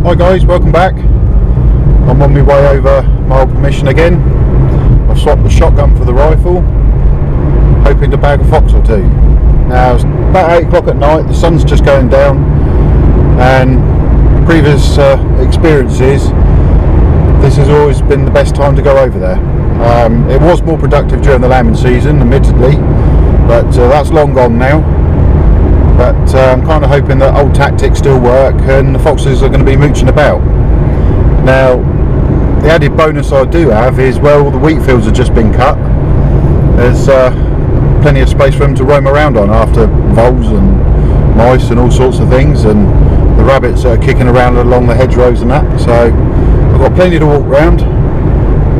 Hi guys, welcome back. I'm on my way over my old permission again. I've swapped the shotgun for the rifle, hoping to bag a fox or two. Now it's about 8 o'clock at night, the sun's just going down, and previous experiences, this has always been the best time to go over there. It was more productive during the lambing season, admittedly, but that's long gone now. But I'm kind of hoping that old tactics still work and the foxes are going to be mooching about. Now, the added bonus I do have is, well, the wheat fields have just been cut. There's plenty of space for them to roam around on after voles and mice and all sorts of things, and the rabbits are kicking around along the hedgerows and that. So I've got plenty to walk around.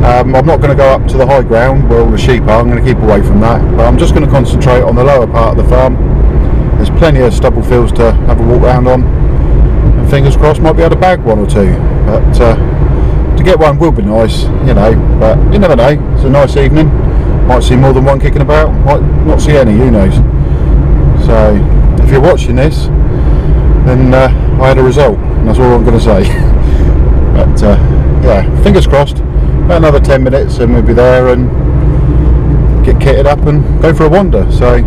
I'm not going to go up to the high ground where all the sheep are. I'm going to keep away from that, but I'm just going to concentrate on the lower part of the farm. There's plenty of stubble fields to have a walk around on, and fingers crossed might be able to bag one or two, but to get one will be nice, you know, but you never know. It's a nice evening, might see more than one kicking about, might not see any, who knows. So if you're watching this, then I had a result, and that's all I'm going to say. But yeah, fingers crossed. About another 10 minutes and we'll be there and get kitted up and go for a wander. So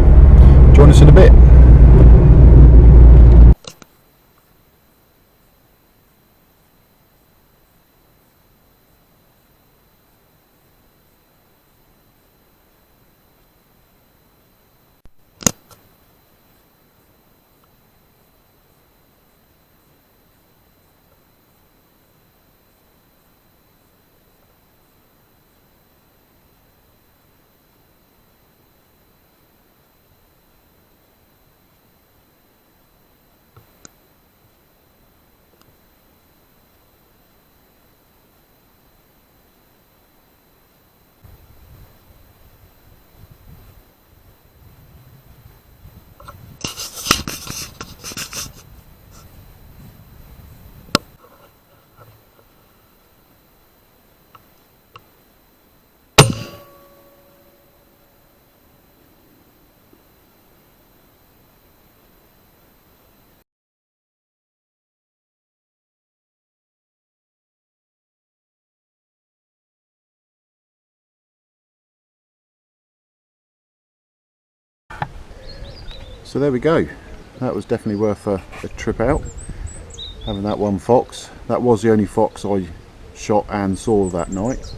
join us in a bit. So there we go. That was definitely worth a trip out, having that one fox. That was the only fox I shot and saw that night.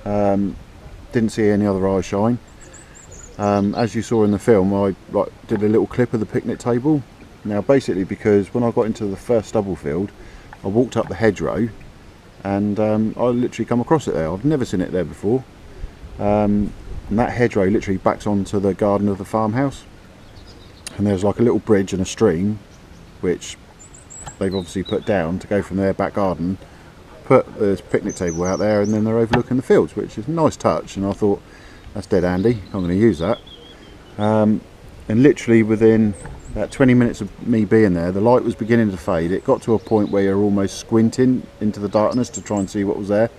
Didn't see any other eye shine. As you saw in the film, I did a little clip of the picnic table. Now basically, because when I got into the first stubble field, I walked up the hedgerow and I literally come across it there. I've never seen it there before. And that hedgerow literally backs onto the garden of the farmhouse. And there's like a little bridge and a stream which they've obviously put down to go from their back garden, put this picnic table out there, and then they're overlooking the fields, which is a nice touch. And I thought, that's dead handy, I'm going to use that. And literally within about 20 minutes of me being there, the light was beginning to fade. It got to a point where you're almost squinting into the darkness to try and see what was there,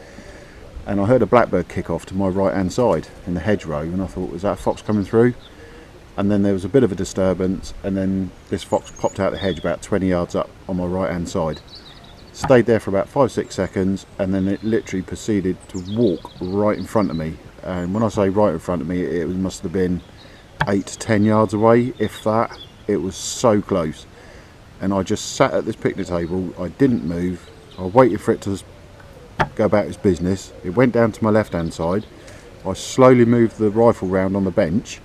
and I heard a blackbird kick off to my right hand side in the hedgerow, and I thought, was that a fox coming through? And then there was a bit of a disturbance, and then this fox popped out the hedge about 20 yards up on my right hand side. Stayed there for about 5-6 seconds, and then it literally proceeded to walk right in front of me. And when I say right in front of me, it must have been 8 to 10 yards away, if that. It was so close. And I just sat at this picnic table, I didn't move, I waited for it to go about its business. It went down to my left hand side. I slowly moved the rifle round on the bench,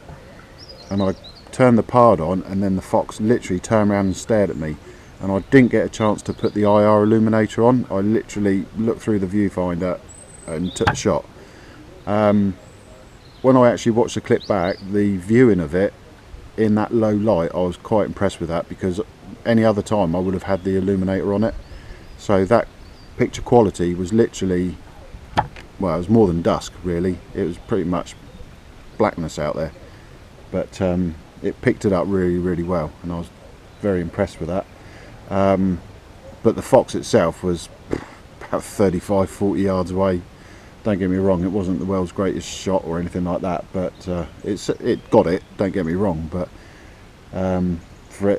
and I turned the pard on, and then the fox literally turned around and stared at me, and I didn't get a chance to put the IR illuminator on. I literally looked through the viewfinder and took the shot. When I actually watched the clip back, the viewing of it in that low light, I was quite impressed with that, because any other time I would have had the illuminator on it. So that picture quality was literally, well, it was more than dusk really. It was pretty much blackness out there. But it picked it up really well, and I was very impressed with that. But the fox itself was about 35-40 yards away. Don't get me wrong, it wasn't the world's greatest shot or anything like that, but it got it, don't get me wrong, but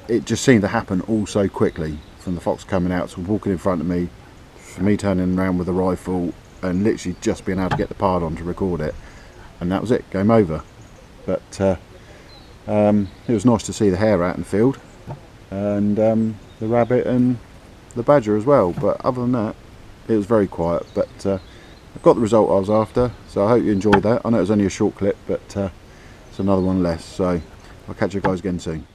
it just seemed to happen all so quickly. from the fox coming out, so walking in front of me, for me turning around with a rifle and literally just being able to get the pard on to record it, and that was it, game over. But it was nice to see the hare out in the field, and the rabbit and the badger as well. But other than that, it was very quiet. But I've got the result I was after, so I hope you enjoyed that. I know it was only a short clip, but it's another one less, so I'll catch you guys again soon.